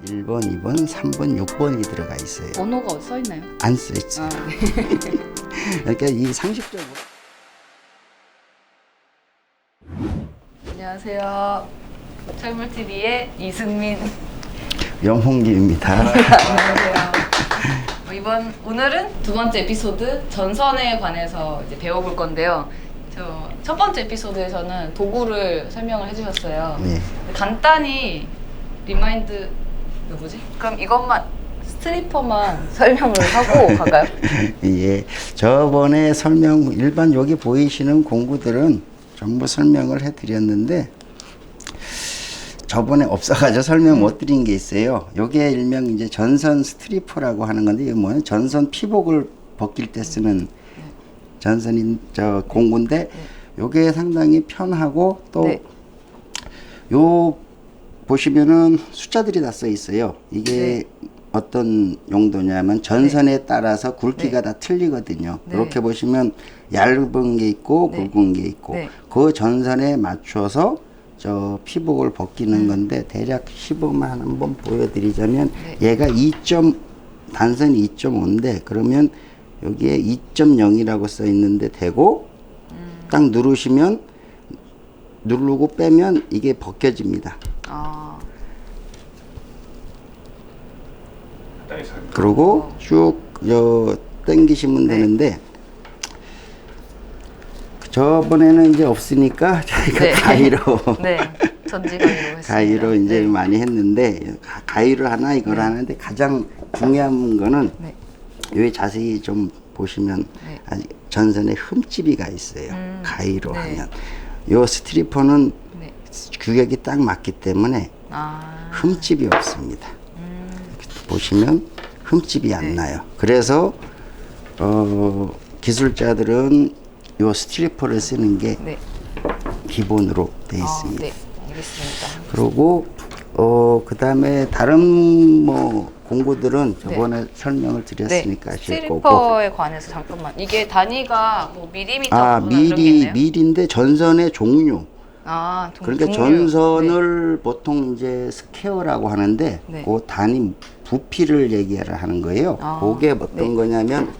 1번, 2번, 3번, 6번이 들어가 있어요. 번호가 어디 써 있나요? 안 써 있어요. 아, 네. 그러니까 이 상식적으로. 안녕하세요. 철물TV의 이승민. 영홍기입니다. 안녕하세요. 오늘은 두 번째 에피소드 전선에 관해서 이제 배워볼 건데요. 첫 번째 에피소드에서는 도구를 설명을 해주셨어요. 네. 간단히 리마인드 뭐지? 그럼 이것만 스트리퍼만 설명을 하고 갈까요? 예. 저번에 일반 여기 보이시는 공구들은 전부 설명을 해드렸는데 저번에 없어가지고 설명 못 드린 게 있어요. 요게 일명 이제 전선 스트리퍼라고 하는 건데 이게 뭐냐? 전선 피복을 벗길 때 쓰는 전선인 공구인데 요게 상당히 편하고 또 요 보시면은 숫자들이 다 써 있어요. 이게 어떤 용도냐면 전선에 따라서 굵기가 다 틀리거든요. 이렇게 보시면 얇은 게 있고 굵은 게 있고 그 전선에 맞춰서 저 피복을 벗기는 건데 대략 시범만 한번 보여드리자면 얘가 단선이 2.5인데 그러면 여기에 2.0이라고 써 있는데 되고 딱 누르고 빼면 이게 벗겨집니다. 그리고 쭉 당기시면 되는데 저번에는 이제 없으니까 저희가 가위로 전지가위로 했습니다. 가위로 이제 많이 했는데 가위를 하나 이걸 하는데 가장 중요한 거는 여기 자세히 좀 보시면 아직 전선에 흠집이가 있어요. 가위로 하면 요 스트리퍼는 규격이 딱 맞기 때문에 흠집이 없습니다. 보시면 흠집이 안 나요. 그래서 기술자들은 요 스트리퍼를 쓰는 게 기본으로 돼 있습니다. 네, 알겠습니다. 그리고 그 다음에 다른 공구들은 저번에 설명을 드렸으니까 아실 거고. 스트리퍼에 관해서 잠깐만. 이게 단위가 뭐 밀리미터 이런 게 있나요? 밀인데 전선의 종류. 그러니까 종류. 전선을 보통 이제 스퀘어라고 하는데 그 단위 부피를 얘기를 하는 거예요. 그게 어떤 거냐면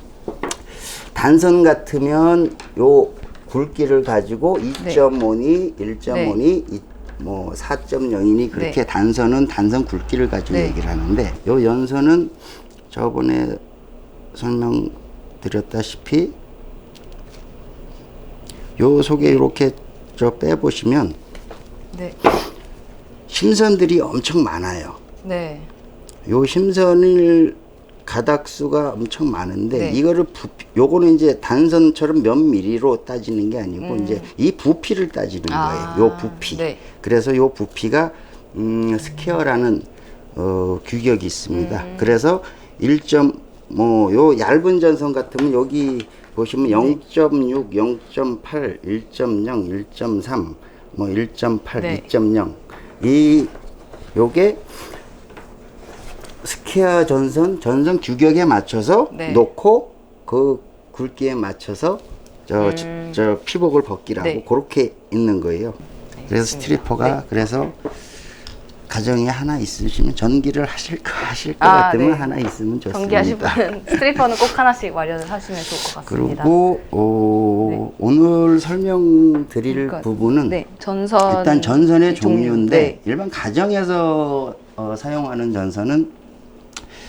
단선 같으면 요 굵기를 가지고 2.5니 1.5니 4.0이니 그렇게 단선은 단선 굵기를 가지고 얘기를 하는데 요 연선은 저번에 설명드렸다시피 요 속에 이렇게 빼보시면 심선들이 엄청 많아요. 요 심선을 가닥수가 엄청 많은데 이거를 요거는 이제 단선처럼 몇 미리로 따지는 게 아니고 이제 이 부피를 따지는 거예요. 요 부피. 그래서 요 부피가 스퀘어라는 규격이 있습니다. 그래서 요 얇은 전선 같으면 여기 보시면 0.6, 0.8, 1.0, 1.3, 1.8, 2.0 요게 스퀘어 전선 규격에 맞춰서 놓고 그 굵기에 맞춰서 저 피복을 벗기라고 그렇게 있는 거예요. 그래서 스트리퍼가 그래서 가정에 하나 있으시면 전기를 하실 것 같으면 하나 있으면 좋습니다. 전기하실 분은 스트리퍼는 꼭 하나씩 마련을 하시면 좋을 것 같습니다. 그리고 오늘 설명드릴 부분은 일단 전선의 종류인데 일반 가정에서 사용하는 전선은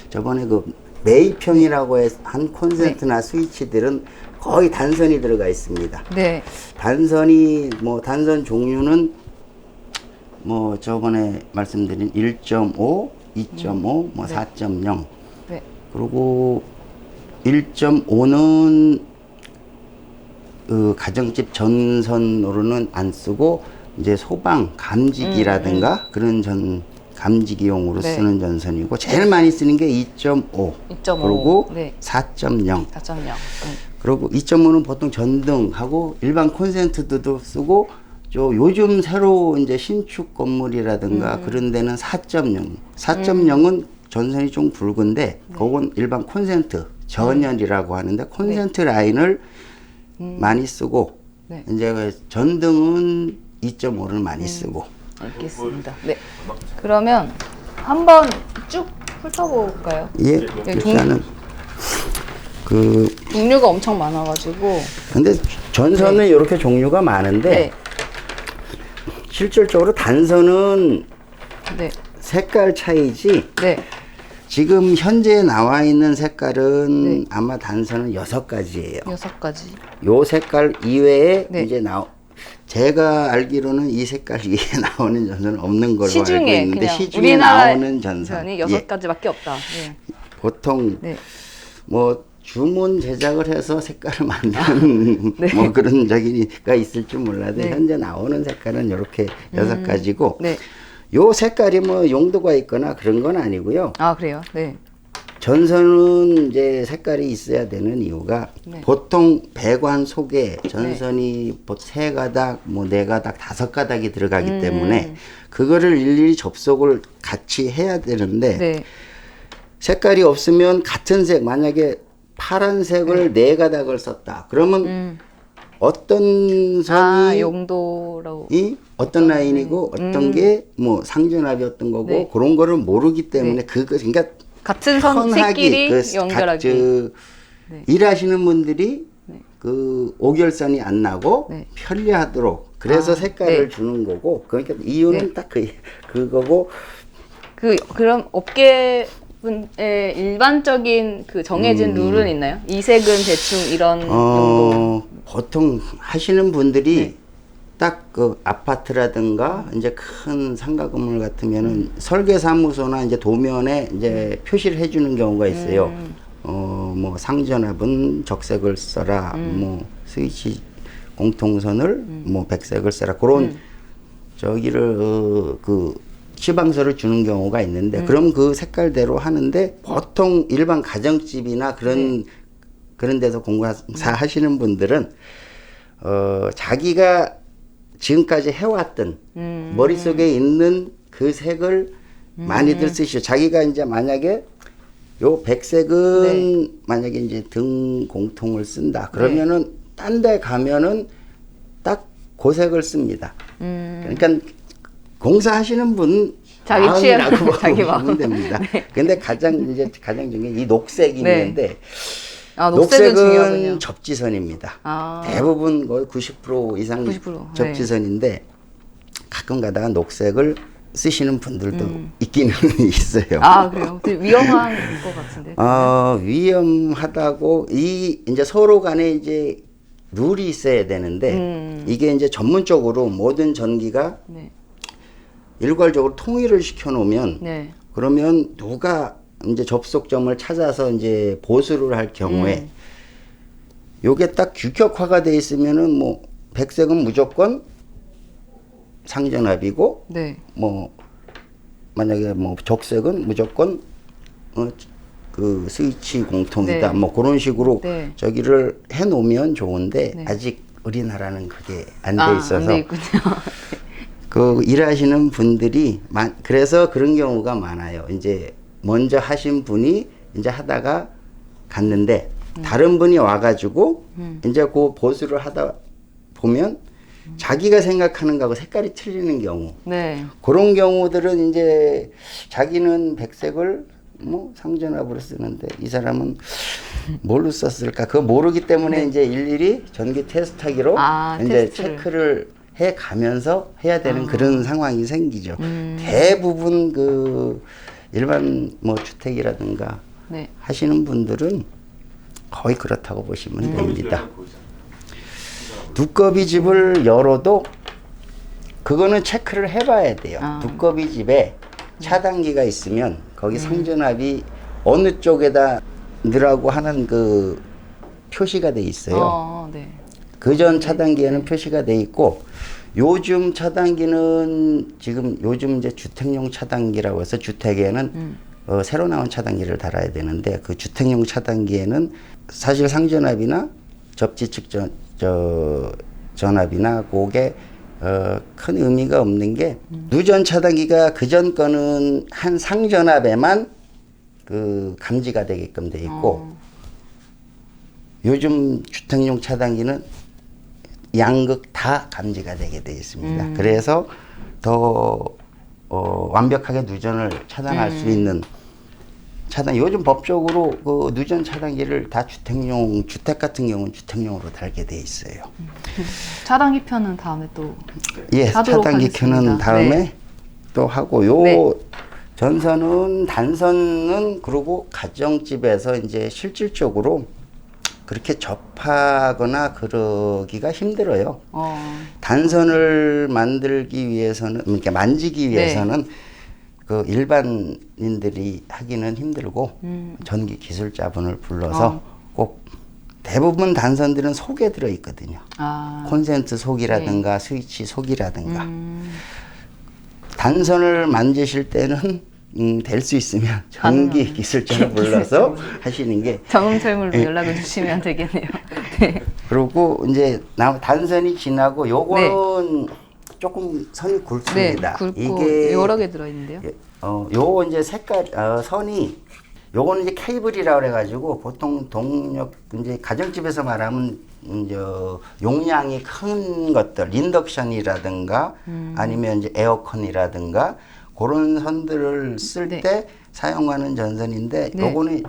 저번에 그 매입형이라고 한 콘센트나 스위치들은 거의 단선이 들어가 있습니다. 단선 종류는 저번에 말씀드린 1.5, 2.5, 4.0 그리고 1.5는 가정집 전선으로는 안 쓰고 이제 소방 감지기라든가 그런 감지기용으로 쓰는 전선이고 제일 많이 쓰는 게 2.5 그리고 4.0 그리고 2.5는 보통 전등하고 일반 콘센트도 쓰고 요즘 새로 이제 신축 건물이라든가 그런 데는 4.0은 전선이 좀 굵은데 그건 일반 콘센트 전열이라고 하는데 콘센트 라인을 많이 쓰고 이제 전등은 2.5를 많이 쓰고. 알겠습니다. 그러면 한번 쭉 훑어볼까요? 예, 네, 일단은 그 종류가 엄청 많아가지고. 근데 전선은 이렇게 종류가 많은데 네. 실질적으로 단선은 네. 색깔 차이지 네. 지금 현재 나와 있는 색깔은 네. 아마 단선은 6가지예요. 6가지. 요 색깔 이외에 네. 이제 제가 알기로는 이 색깔 이외에 나오는 전선은 없는 걸로 알고 시중에 있는데 그냥 시중에 우리나라 나오는 전선이 전선이 6가지밖에 없다. 네. 보통 네. 뭐 주문 제작을 해서 색깔을 만드는 네. 뭐 그런 저기가 있을 줄 몰라도 네. 현재 나오는 색깔은 이렇게 6가지고 네. 요 색깔이 뭐 용도가 있거나 그런 건 아니고요. 아, 그래요? 네. 전선은 이제 색깔이 있어야 되는 이유가 네. 보통 배관 속에 전선이 3가닥, 뭐 4가닥, 5가닥이 들어가기 때문에 그거를 일일이 접속을 같이 해야 되는데 네. 색깔이 없으면 같은 색, 만약에 파란색을 4가닥을 썼다. 그러면 어떤 선이 용도라고. 어떤 라인이고 어떤 게 뭐 상전압이 어떤 거고 네. 그런 거를 모르기 때문에 그러니까 같은 선끼리 연결하기. 네. 일하시는 분들이 네. 그 오결선이 안 나고 네. 편리하도록 그래서 색깔을 네. 주는 거고 그러니까 이유는 네. 딱 그거고 그럼 업계 분의 일반적인 그 정해진 룰은 있나요? 이 색은 대충 이런 용도. 보통 하시는 분들이 네. 딱 그 아파트라든가 이제 큰 상가 건물 같으면은 설계사무소나 이제 도면에 이제 표시를 해주는 경우가 있어요. 뭐 상전압은 적색을 써라, 뭐 스위치 공통선을 뭐 백색을 써라 그런 저기를 그 시방서를 주는 경우가 있는데 그럼 그 색깔대로 하는데 보통 일반 가정집이나 그런 데서 공사 하시는 분들은 자기가 지금까지 해왔던 머릿속에 있는 그 색을 많이들 쓰시죠. 자기가 이제 만약에 요 백색은 만약에 이제 등 공통을 쓴다. 그러면은 딴 데 가면은 딱 그 색을 씁니다. 그러니까 공사하시는 분 자기 취향, 마음이라고 자기 보시면 마음. 됩니다. 근데 가장 중요한 이 녹색이 있는데 녹색은 중요하군요. 접지선입니다. 대부분 거의 90% 이상 90%, 접지선인데 가끔 가다가 녹색을 쓰시는 분들도 있기는 있어요. 아, 그래요? 되게 위험한 것 같은데. 위험하다고 이제 서로 간에 이제 룰이 있어야 되는데 이게 이제 전문적으로 모든 전기가 네. 일괄적으로 통일을 시켜 놓으면 네. 그러면 누가 이제 접속점을 찾아서 이제 보수를 할 경우에 요게 딱 규격화가 돼 있으면은 뭐 백색은 무조건 상전압이고 네. 뭐 만약에 뭐 적색은 무조건 그 스위치 공통이다. 네. 뭐 그런 식으로 네. 저기를 해 놓으면 좋은데 네. 아직 우리나라는 그게 안 돼 있어서 안 돼 있군요. 그 일하시는 분들이 그래서 그런 경우가 많아요. 이제 먼저 하신 분이 이제 하다가 갔는데 다른 분이 와가지고 이제 그 보수를 하다 보면 자기가 생각하는 거하고 색깔이 틀리는 경우. 네. 그런 경우들은 이제 자기는 백색을 뭐 상전압으로 쓰는데 이 사람은 뭘로 썼을까? 그거 모르기 때문에 이제 일일이 전기 테스트하기로 이제 테스트를. 체크를 해 가면서 해야 되는 그런 상황이 생기죠. 대부분 그 일반 뭐 주택이라든가 네. 하시는 분들은 거의 그렇다고 보시면 됩니다. 두꺼비 집을 열어도 그거는 체크를 해봐야 돼요. 두꺼비 집에 차단기가 있으면 거기 상전압이 어느 쪽에다 넣으라고 하는 그 표시가 돼 있어요. 네. 그전 차단기에는 표시가 돼 있고 요즘 차단기는 지금 요즘 이제 주택용 차단기라고 해서 주택에는 새로 나온 차단기를 달아야 되는데 그 주택용 차단기에는 사실 상전압이나 접지측 전압이나 그게 큰 의미가 없는 게 누전 차단기가 그전 거는 한 상전압에만 그 감지가 되게끔 돼 있고 요즘 주택용 차단기는 양극 다 감지가 되게 되어 있습니다. 그래서 더 완벽하게 누전을 차단할 수 있는 차단 요즘 법적으로 그 누전 차단기를 다 주택용 주택 같은 경우는 주택용으로 달게 돼 있어요. 차단기 편은 다음에 또 예, 하도록 차단기 하겠습니다. 켜는 다음에 네. 또 하고 요 네. 전선은 단선은 그리고 가정집에서 이제 실질적으로 그렇게 접하거나 그러기가 힘들어요. 단선을 만들기 위해서는 그러니까 만지기 위해서는 그 일반인들이 하기는 힘들고 전기 기술자분을 불러서 꼭 대부분 단선들은 속에 들어 있거든요. 콘센트 속이라든가 스위치 속이라든가 단선을 만지실 때는 될 수 있으면 전기 기술자를 불러서 하시는 게 정음철물로 연락을 주시면 되겠네요. 네. 그리고 이제 단선이 지나고 요거는 조금 선이 굵습니다. 굵고 이게 여러 개 들어있는데요. 요 이제 색깔 선이 요거는 이제 케이블이라고 그래가지고 보통 동력 이제 가정집에서 말하면 이제 용량이 큰 것들 인덕션이라든가 아니면 이제 에어컨이라든가 그런 선들을 쓸 때 사용하는 전선인데 요거는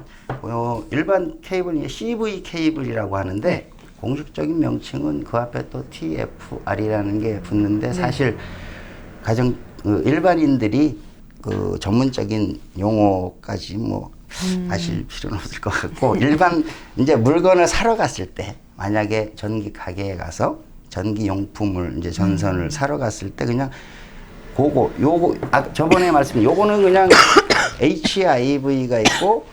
일반 케이블이 CV 케이블이라고 하는데 공식적인 명칭은 그 앞에 또 TFR이라는 게 붙는데 사실 일반인들이 그 전문적인 용어까지 뭐 아실 필요는 없을 것 같고 일반 이제 물건을 사러 갔을 때 만약에 전기 가게에 가서 전기 용품을 이제 전선을 사러 갔을 때 그냥 요거 저번에 말씀 요거는 그냥 HIV가 있고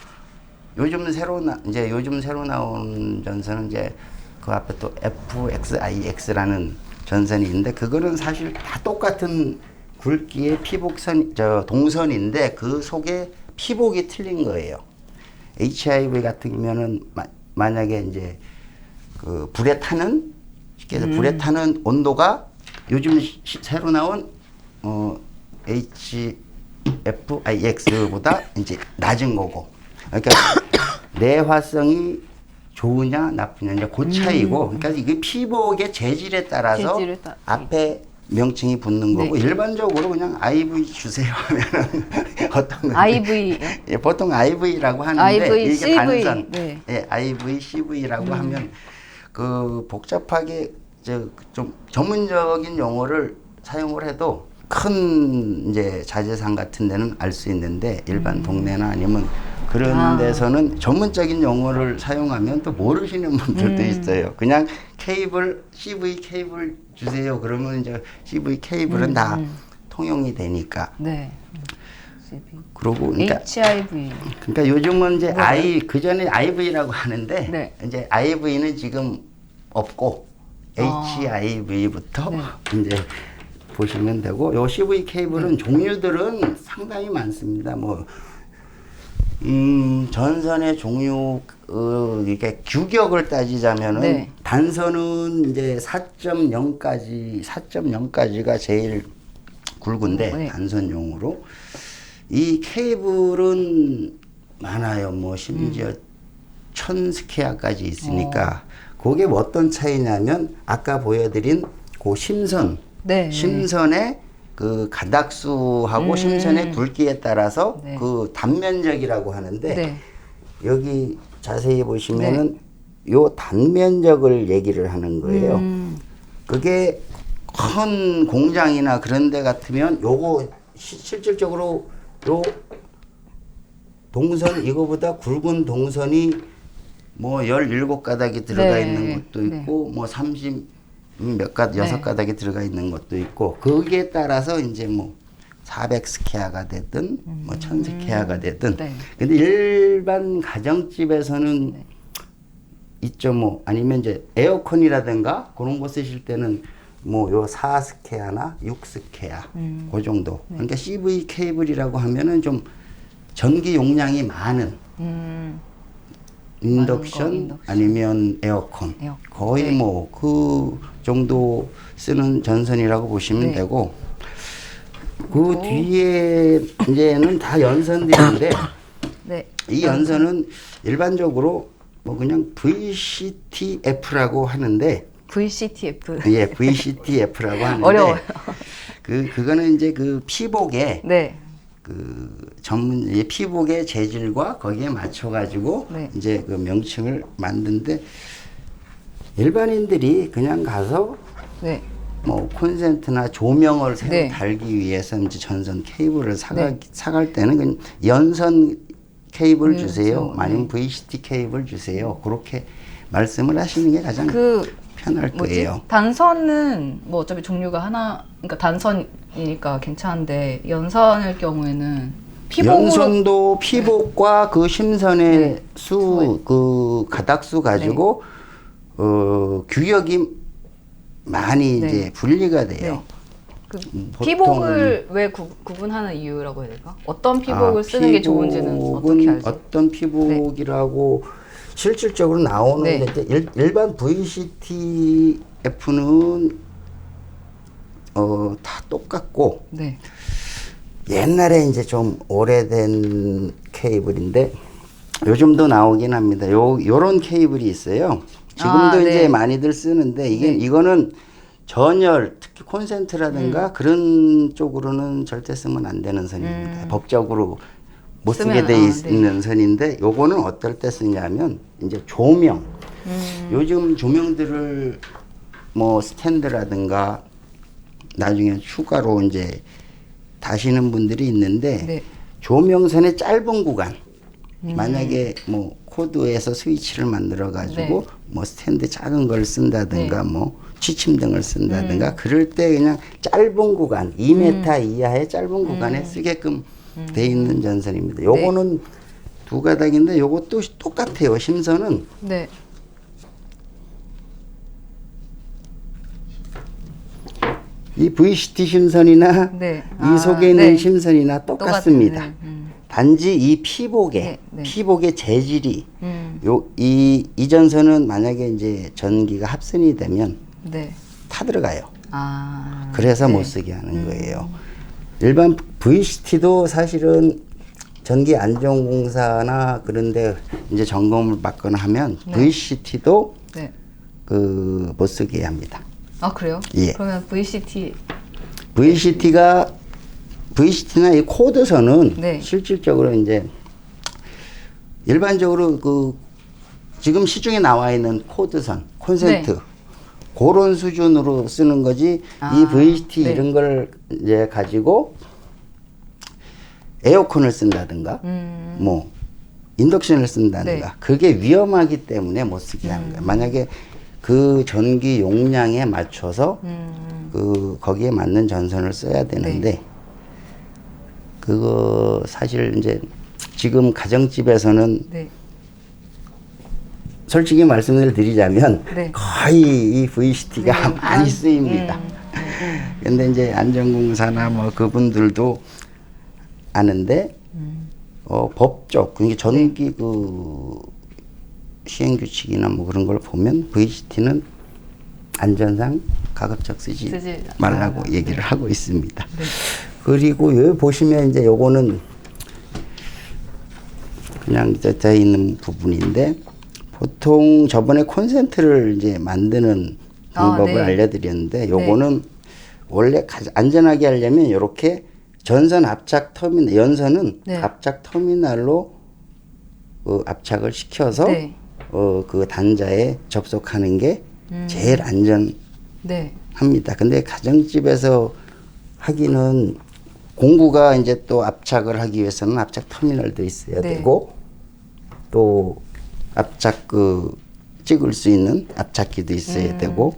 요즘 새로 나온 전선은 이제 그 앞에 또 FXIX라는 전선이 있는데 그거는 사실 다 똑같은 굵기의 동선인데 그 속에 피복이 틀린 거예요. HIV 같은 경우는 만약에 이제 그 불에 타는 쉽게 해서 불에 타는 온도가 요즘 새로 나온 HFIX보다 이제 낮은 거고. 그러니까 내화성이 좋으냐 나쁘냐 이제 그 차이고. 그러니까 이게 피복의 재질에 따라서 앞에 명칭이 붙는 거고 일반적으로 그냥 IV 주세요 하면은 어떤 IV 예, 보통 IV라고 하는데 IV, 이게 CV. 단선 네. 예, IV, CV라고 하면 그 복잡하게 좀 전문적인 용어를 사용을 해도 큰 이제 자재상 같은 데는 알 수 있는데 일반 동네나 아니면 그런 데서는 전문적인 용어를 사용하면 또 모르시는 분들도 있어요. 그냥 케이블, CV 케이블 주세요. 그러면 이제 CV 케이블은 다 통용이 되니까. 네. 그러고 그러니까 HIV. 그러니까 요즘은 이제 그 전에 IV라고 하는데 이제 IV는 지금 없고 HIV부터 이제 보시면 되고 요 CV 케이블은 종류들은 상당히 많습니다. 뭐 전선의 종류 이게 규격을 따지자면은 단선은 이제 4.0까지가 제일 굵은데 단선용으로 이 케이블은 많아요. 뭐 심지어 1000스퀘어까지 있으니까 그게 뭐 어떤 차이냐면 아까 보여드린 그 심선의 그 가닥수하고 심선의 굵기에 따라서 그 단면적이라고 하는데 여기 자세히 보시면은 요 단면적을 얘기를 하는 거예요. 그게 큰 공장이나 그런 데 같으면 요거 실질적으로 요 동선 이거보다 굵은 동선이 뭐 17가닥이 들어가 있는 것도 있고 뭐 6가닥이 들어가 있는 것도 있고 거기에 따라서 이제 뭐 400스퀘어가 되든 뭐 1000스퀘어가 되든 근데 일반 가정집에서는 2.5 아니면 이제 에어컨이라든가 그런 거 쓰실 때는 뭐 요 4스퀘어나 6스퀘어 그 정도. 그러니까 CV 케이블이라고 하면은 좀 전기 용량이 많은 인덕션 아니면 에어컨 거의 뭐 그 정도 쓰는 전선이라고 보시면 되고 그 뒤에 이제는 다 연선들인데 이 연선은 일반적으로 뭐 그냥 VCTF라고 하는데 VCTF 예, VCTF라고 하는데 어려워요. 그거는 이제 그 피복에 그 전문 이 피복의 재질과 거기에 맞춰 가지고 네. 이제 그 명칭을 만든데 일반인들이 그냥 가서 네. 뭐 콘센트나 조명을 새로 네. 달기 위해서 이제 전선 케이블을 네. 사갈 때는 그냥 연선 케이블 주세요. 네. 아니면 VCT 케이블 주세요. 그렇게 말씀을 하시는 게 가장 그 편할 거예요. 단선은 뭐 어차피 종류가 하나, 그러니까 단선이니까 괜찮은데 연선일 경우에는 피복으로 연선도 피복과 그 심선의 네. 수, 그 가닥수 가지고 규격이 많이 네. 이제 분리가 돼요. 네. 그 보통은- 피복을 왜 구분하는 이유라고 해야 될까? 어떤 피복을 쓰는 게 좋은지는 어떻게 알죠? 어떤 피복이라고 실질적으로 나오는 네. 데 일반 VCTF는 다 똑같고 네. 옛날에 이제 좀 오래된 케이블인데 요즘도 나오긴 합니다. 요런 케이블이 있어요. 지금도 네. 이제 많이들 쓰는데 이거는 전열, 특히 콘센트라든가 그런 쪽으로는 절대 쓰면 안 되는 선입니다. 법적으로 못 쓰게 돼 있는 선인데 요거는 어떨 때 쓰냐면 이제 조명. 요즘 조명들을 뭐 스탠드라든가 나중에 추가로 이제 다시는 분들이 있는데 네. 조명선의 짧은 구간 만약에 뭐 코드에서 스위치를 만들어 가지고 네. 뭐 스탠드 작은 걸 쓴다든가 뭐 취침등을 쓴다든가 그럴 때 그냥 짧은 구간 2m 이하의 짧은 구간에 쓰게끔 돼 있는 전선입니다. 요거는 두 가닥인데 요것도 똑같아요. 심선은 네. 이 VCT 심선이나 네. 이 속에 있는 네. 심선이나 똑같습니다. 똑같은, 단지 이 피복의 네, 네. 피복의 재질이 이 전선은 만약에 이제 전기가 합선이 되면 네. 타들어가요. 그래서 네. 못 쓰게 하는 거예요. 일반 VCT도 사실은 전기 안전공사나 그런데 이제 점검을 받거나 하면 네. VCT도 네. 그 못 쓰게 합니다. 아, 그래요? 예. 그러면 VCT나 이 코드선은 네. 실질적으로 이제 일반적으로 그 지금 시중에 나와 있는 코드선, 콘센트 네. 그런 수준으로 쓰는 거지 이 VCT 네. 이런 걸 이제 가지고 에어컨을 쓴다든가 뭐 인덕션을 쓴다든가 네. 그게 위험하기 때문에 못 쓰게 하는 거예요. 만약에 그 전기 용량에 맞춰서 그 거기에 맞는 전선을 써야 되는데 네. 그거 사실 이제 지금 가정집에서는 네. 솔직히 말씀을 드리자면 네. 거의 이 VCT가 많이 쓰입니다. 근데 이제 안전공사나 뭐 그분들도 아는데 법적 그러니까 전기 그 시행규칙이나 뭐 그런 걸 보면 VCT는 안전상 가급적 쓰지 말라고 얘기를 하고 있습니다. 네. 그리고 여기 보시면 이제 요거는 그냥 되어 있는 부분인데 보통 저번에 콘센트를 이제 만드는 방법을 네. 알려드렸는데 요거는 원래 안전하게 하려면 이렇게 전선 압착 터미널 연선은 압착 터미널로 압착을 시켜서 네. 그 단자에 접속하는 게 제일 안전합니다. 근데 가정집에서 하기는 공구가 이제 또 압착을 하기 위해서는 압착 터미널도 있어야 되고 또 압착 찍을 수 있는 압착기도 있어야 되고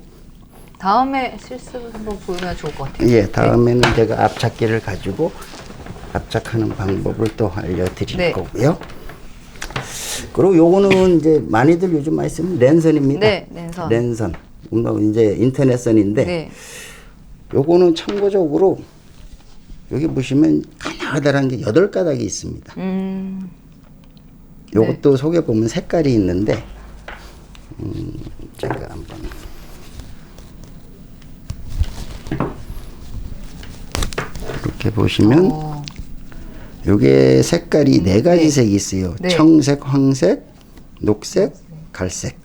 다음에 실습을 한번 보면 좋을 것 같아요. 예, 다음에는 제가 압착기를 가지고 압착하는 방법을 또 알려드릴 거고요. 그리고 요거는 이제 많이들 요즘 많이 쓰는 랜선입니다. 네, 랜선. 뭐 이제 인터넷선인데 요거는 참고적으로 여기 보시면 가나다란 게 8가닥이 있습니다. 요것도 속에 보면 색깔이 있는데 제가 한번 이렇게 보시면 요게 색깔이 4가지 색이 있어요. 청색, 황색, 녹색, 갈색.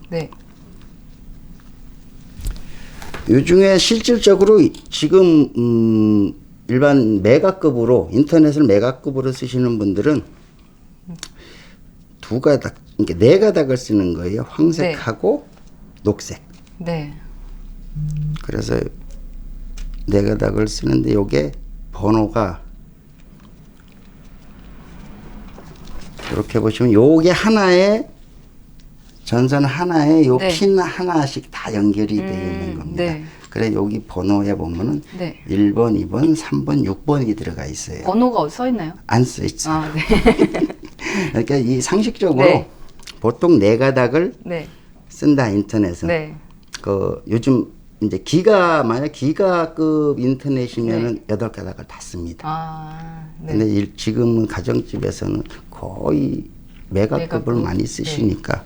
요 중에 실질적으로 지금 일반 메가급으로 인터넷을 메가급으로 쓰시는 분들은 두 가닥, 그러니까 네 가닥을 쓰는 거예요. 황색하고 녹색. 네. 그래서 네 가닥을 쓰는데 요게 번호가 이렇게 보시면 요게 하나에 전선 하나에 요 네. 핀 하나씩 다 연결이 되어 있는 겁니다. 네. 그래 여기 번호에 보면은 네. 1번, 2번, 3번, 6번이 들어가 있어요. 번호가 어디 써 있나요? 안 써 있어요. 아, 네. 그러니까 이 상식적으로 네. 보통 네 가닥을 네. 쓴다 인터넷은. 네. 그 요즘 이제 만약 기가급 인터넷이면은 여덟 가닥을 다 씁니다. 아, 네. 근데 지금은 가정집에서는 거의 메가급을 메가급. 많이 쓰시니까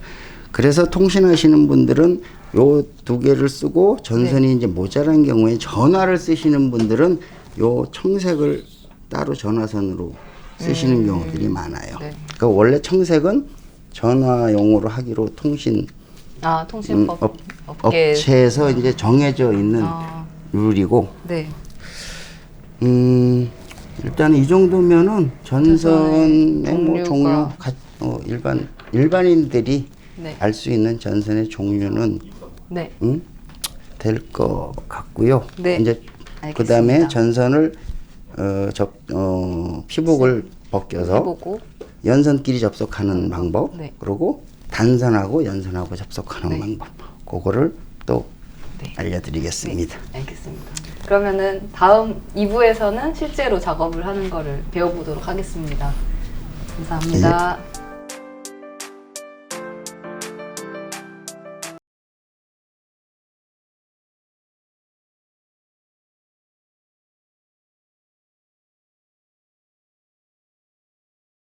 그래서 통신하시는 분들은 요 두 개를 쓰고 전선이 이제 모자란 경우에 전화를 쓰시는 분들은 요 청색을 따로 전화선으로 쓰시는 경우들이 많아요. 네. 그 원래 청색은 전화용으로 하기로 통신법 업계. 업체에서 이제 정해져 있는 아, 룰이고 네. 일단 이 정도면은 전선의 뭐 종류가. 종류 일반인들이 네. 알 수 있는 전선의 종류는 네. 될 것 같고요. 네. 이제 알겠습니다. 그다음에 전선을 피복을 벗겨서 해보고. 연선끼리 접속하는 방법, 네. 그리고 단선하고 연선하고 접속하는 네. 방법, 그거를 또 네. 알려드리겠습니다. 알겠습니다. 그러면은 다음 2부에서는 실제로 작업을 하는 거를 배워보도록 하겠습니다. 감사합니다. 예.